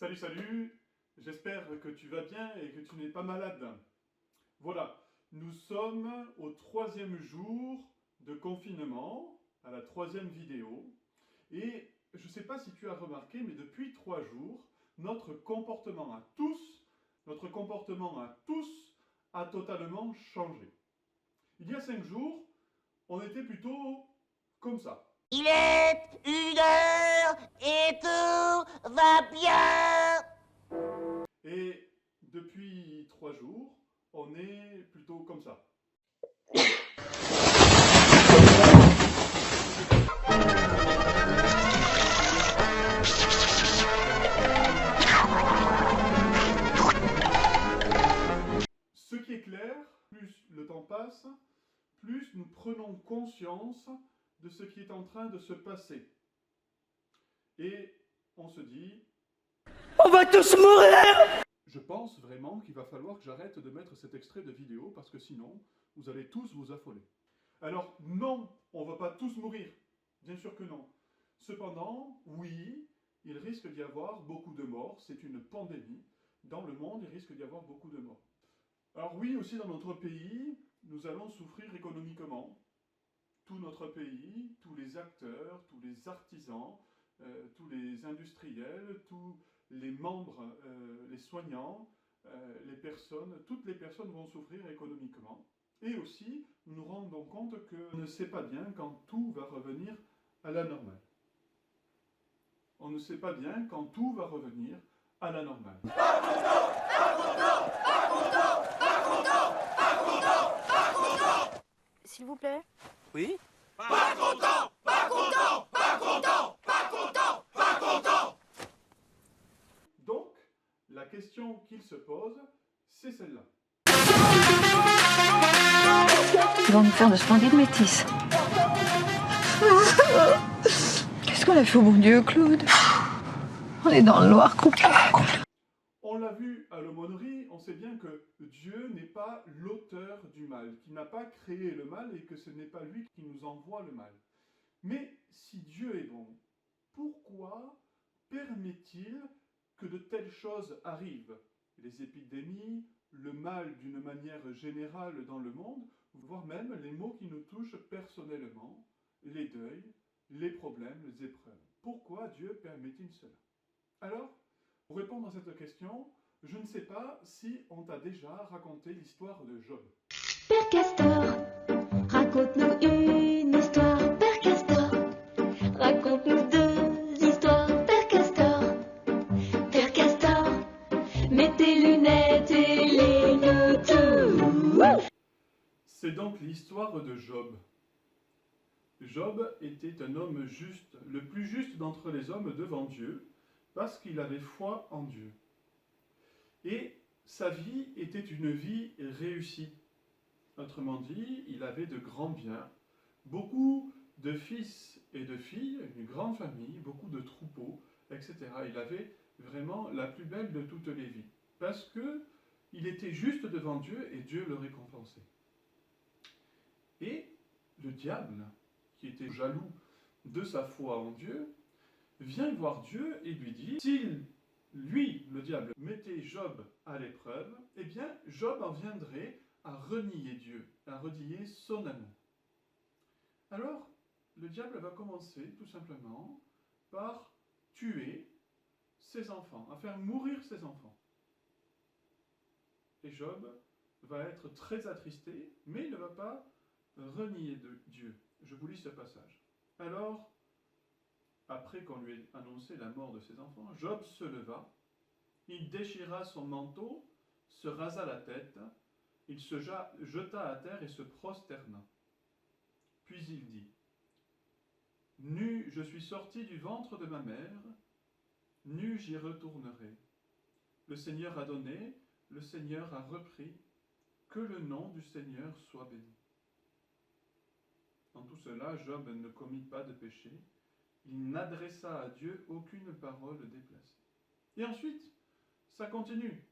Salut, salut, j'espère que tu vas bien et que tu n'es pas malade. Voilà, nous sommes au 3e jour de confinement, à la 3e vidéo. Et je ne sais pas si tu as remarqué, mais depuis 3 jours, notre comportement à tous a totalement changé. Il y a 5 jours, on était plutôt comme ça. Il est 1h et tout va bien. Et depuis 3 jours, on est plutôt comme ça. Ce qui est clair, plus le temps passe, plus nous prenons conscience de ce qui est en train de se passer. Et on se dit... On va tous mourir! Je pense vraiment qu'il va falloir que j'arrête de mettre cet extrait de vidéo parce que sinon, vous allez tous vous affoler. Alors non, on ne va pas tous mourir. Bien sûr que non. Cependant, oui, il risque d'y avoir beaucoup de morts. C'est une pandémie. Dans le monde, il risque d'y avoir beaucoup de morts. Alors oui, aussi dans notre pays, nous allons souffrir économiquement. Tout notre pays, tous les acteurs, tous les artisans, tous les industriels, tous les membres, les soignants, les personnes, toutes les personnes vont souffrir économiquement. Et aussi, nous nous rendons compte qu'on ne sait pas bien quand tout va revenir à la normale. On ne sait pas bien quand tout va revenir à la normale. S'il vous plaît. Oui? Pas content, pas content, pas content, pas content, pas content. Donc, la question qu'il se pose, c'est celle-là. Ils vont nous faire de splendides métis. Qu'est-ce qu'on a fait au bon Dieu, Claude? On est dans le noir complet. On l'a vu à l'aumônerie, on sait bien que Dieu n'est pas l'auteur du mal, qu'il n'a pas créé le mal et que ce n'est pas lui qui nous envoie le mal. Mais si Dieu est bon, pourquoi permet-il que de telles choses arrivent? Les épidémies, le mal d'une manière générale dans le monde, voire même les maux qui nous touchent personnellement, les deuils, les problèmes, les épreuves. Pourquoi Dieu permet-il cela? Alors, pour répondre à cette question, je ne sais pas si on t'a déjà raconté l'histoire de Job. Père Castor, raconte-nous une histoire. Père Castor, raconte-nous 2 histoires. Père Castor, Père Castor, mets tes lunettes et lis-nous tout. C'est donc l'histoire de Job. Job était un homme juste, le plus juste d'entre les hommes devant Dieu, parce qu'il avait foi en Dieu. Et sa vie était une vie réussie. Autrement dit, il avait de grands biens, beaucoup de fils et de filles, une grande famille, beaucoup de troupeaux, etc. Il avait vraiment la plus belle de toutes les vies, parce qu'il était juste devant Dieu et Dieu le récompensait. Et le diable, qui était jaloux de sa foi en Dieu, vient voir Dieu et lui dit, s'il, lui, le diable, mettait Job à l'épreuve, eh bien, Job en viendrait à renier Dieu, à renier son amour. Alors, le diable va commencer, tout simplement, par tuer ses enfants, à faire mourir ses enfants. Et Job va être très attristé, mais il ne va pas renier Dieu. Je vous lis ce passage. Alors, après qu'on lui ait annoncé la mort de ses enfants, Job se leva, il déchira son manteau, se rasa la tête, il se jeta à terre et se prosterna. Puis il dit, « Nu, je suis sorti du ventre de ma mère, nu j'y retournerai. Le Seigneur a donné, le Seigneur a repris, que le nom du Seigneur soit béni. » En tout cela, Job ne commit pas de péché, il n'adressa à Dieu aucune parole déplacée. Et ensuite, ça continue.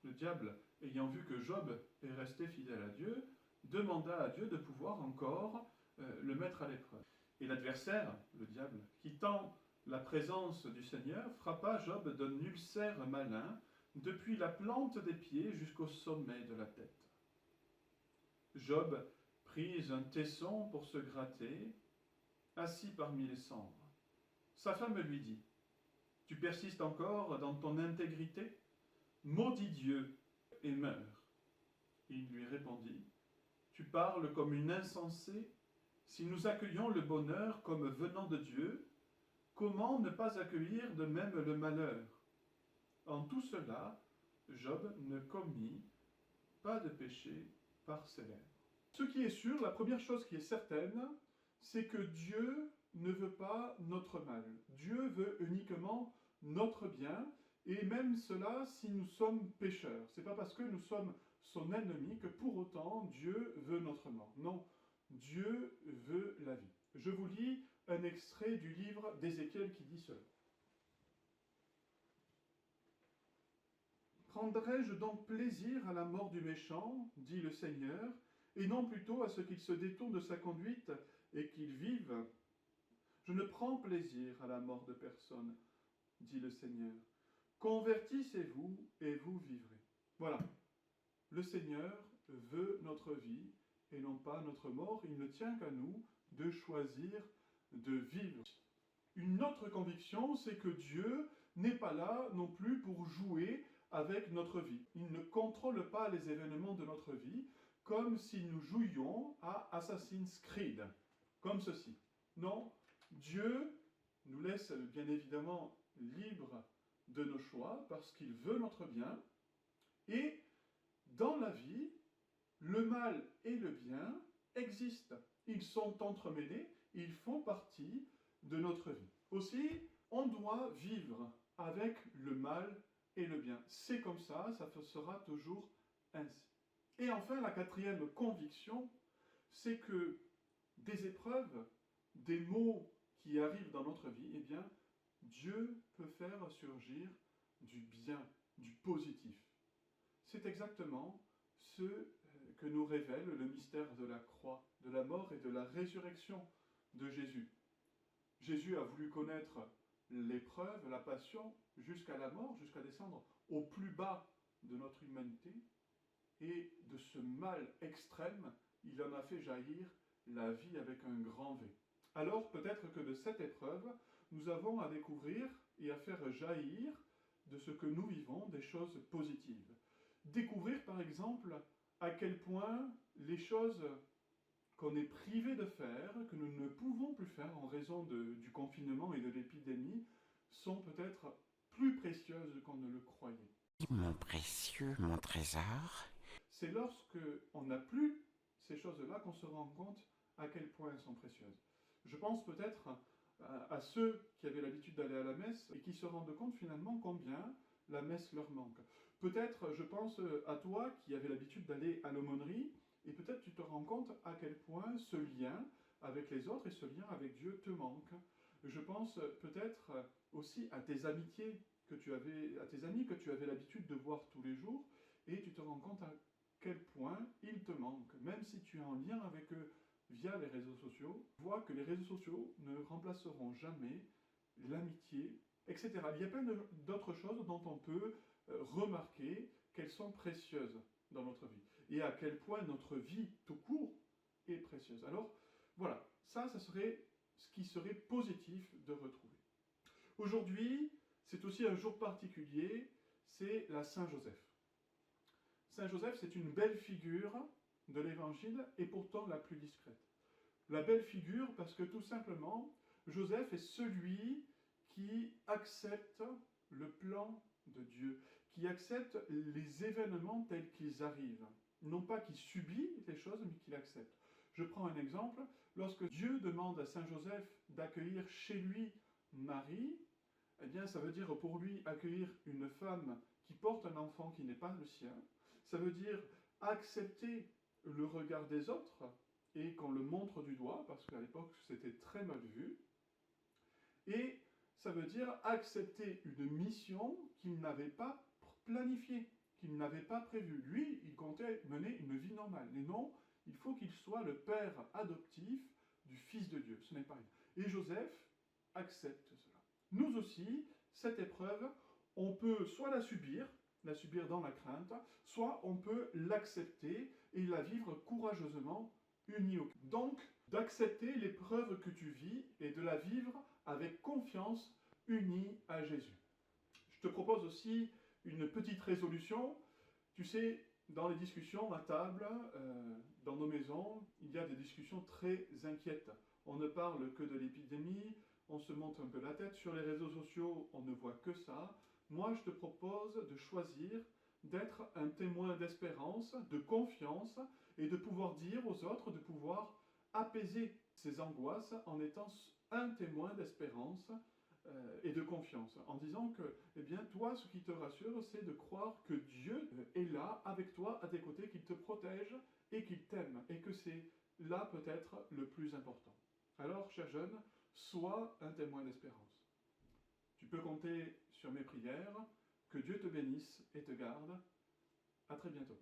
Le diable, ayant vu que Job est resté fidèle à Dieu, demanda à Dieu de pouvoir encore le mettre à l'épreuve. Et l'adversaire, le diable, qui tend La présence du Seigneur frappa Job d'un ulcère malin depuis la plante des pieds jusqu'au sommet de la tête. Job prit un tesson pour se gratter, assis parmi les cendres. Sa femme lui dit, « Tu persistes encore dans ton intégrité? Maudis Dieu et meurs. » Il lui répondit, « Tu parles comme une insensée. Si nous accueillons le bonheur comme venant de Dieu, comment ne pas accueillir de même le malheur? En tout cela, Job ne commit pas de péché par ses lèvres. » Ce qui est sûr, la première chose qui est certaine, c'est que Dieu ne veut pas notre mal. Dieu veut uniquement notre bien, et même cela si nous sommes pécheurs. C'est pas parce que nous sommes son ennemi que pour autant Dieu veut notre mort. Non, Dieu veut la vie. Je vous lis un extrait du livre d'Ézéchiel qui dit cela. « Prendrai-je donc plaisir à la mort du méchant, dit le Seigneur, et non plutôt à ce qu'il se détourne de sa conduite et qu'il vive? Je ne prends plaisir à la mort de personne, dit le Seigneur. Convertissez-vous et vous vivrez. » Voilà. Le Seigneur veut notre vie et non pas notre mort. Il ne tient qu'à nous de choisir de vivre. Une autre conviction, c'est que Dieu n'est pas là non plus pour jouer avec notre vie. Il ne contrôle pas les événements de notre vie comme si nous jouions à Assassin's Creed, comme ceci. Non, Dieu nous laisse bien évidemment libres de nos choix parce qu'il veut notre bien. Et dans la vie, le mal et le bien existent. Ils sont entremêlés, ils font partie de notre vie. Aussi, on doit vivre avec le mal et le bien. C'est comme ça sera toujours ainsi. Et enfin, la quatrième conviction, c'est que des épreuves, des maux qui arrivent dans notre vie, eh bien, Dieu peut faire surgir du bien, du positif. C'est exactement ce que nous révèle le mystère de la croix, de la mort et de la résurrection de Jésus. Jésus a voulu connaître l'épreuve, la passion, jusqu'à la mort, jusqu'à descendre au plus bas de notre humanité. Et de ce mal extrême, il en a fait jaillir la vie avec un grand V. Alors peut-être que de cette épreuve, nous avons à découvrir et à faire jaillir de ce que nous vivons des choses positives. Découvrir par exemple à quel point les choses qu'on est privé de faire, que nous ne pouvons plus faire en raison du confinement et de l'épidémie, sont peut-être plus précieuses qu'on ne le croyait. Mon précieux, mon trésor. C'est lorsque on n'a plus ces choses-là qu'on se rend compte à quel point elles sont précieuses. Je pense peut-être à ceux qui avaient l'habitude d'aller à la messe et qui se rendent compte finalement combien la messe leur manque. Peut-être, je pense à toi qui avais l'habitude d'aller à l'aumônerie et peut-être tu te rends compte à quel point ce lien avec les autres et ce lien avec Dieu te manque. Je pense peut-être aussi à tes amitiés à tes amis que tu avais l'habitude de voir tous les jours et tu te rends compte à quel point ils te manquent. Même si tu es en lien avec eux via les réseaux sociaux, vois que les réseaux sociaux ne remplaceront jamais l'amitié, etc. Il y a plein d'autres choses dont on peut remarquer qu'elles sont précieuses dans notre vie et à quel point notre vie tout court est précieuse. Alors voilà, ça serait ce qui serait positif de retrouver. Aujourd'hui, c'est aussi un jour particulier, c'est la Saint-Joseph. Saint-Joseph, c'est une belle figure de l'Évangile et pourtant la plus discrète. La belle figure parce que tout simplement, Joseph est celui qui accepte le plan de Dieu, qui accepte les événements tels qu'ils arrivent. Non pas qu'il subit les choses, mais qu'il accepte. Je prends un exemple. Lorsque Dieu demande à Saint Joseph d'accueillir chez lui Marie, eh bien, ça veut dire pour lui accueillir une femme qui porte un enfant qui n'est pas le sien. Ça veut dire accepter le regard des autres et qu'on le montre du doigt, parce qu'à l'époque, c'était très mal vu. Et ça veut dire accepter une mission qu'il n'avait pas planifiée, qu'il n'avait pas prévue. Lui, il comptait mener une vie normale. Et non, il faut qu'il soit le père adoptif du Fils de Dieu. Ce n'est pas rien. Et Joseph accepte cela. nous aussi, cette épreuve, on peut soit la subir dans la crainte, soit on peut l'accepter et la vivre courageusement, unis au Christ. Donc, d'accepter l'épreuve que tu vis et de la vivre avec confiance, unie à Jésus. Je te propose aussi une petite résolution. Tu sais, dans les discussions à table, dans nos maisons, il y a des discussions très inquiètes. On ne parle que de l'épidémie, on se monte un peu la tête. Sur les réseaux sociaux, on ne voit que ça. Moi, je te propose de choisir d'être un témoin d'espérance, de confiance, et de pouvoir dire aux autres, de pouvoir apaiser ces angoisses en étant un témoin d'espérance et de confiance, en disant que, eh bien, toi, ce qui te rassure, c'est de croire que Dieu est là, avec toi, à tes côtés, qu'il te protège et qu'il t'aime, et que c'est là peut-être le plus important. Alors, cher jeune, sois un témoin d'espérance. Tu peux compter sur mes prières, que Dieu te bénisse et te garde. À très bientôt.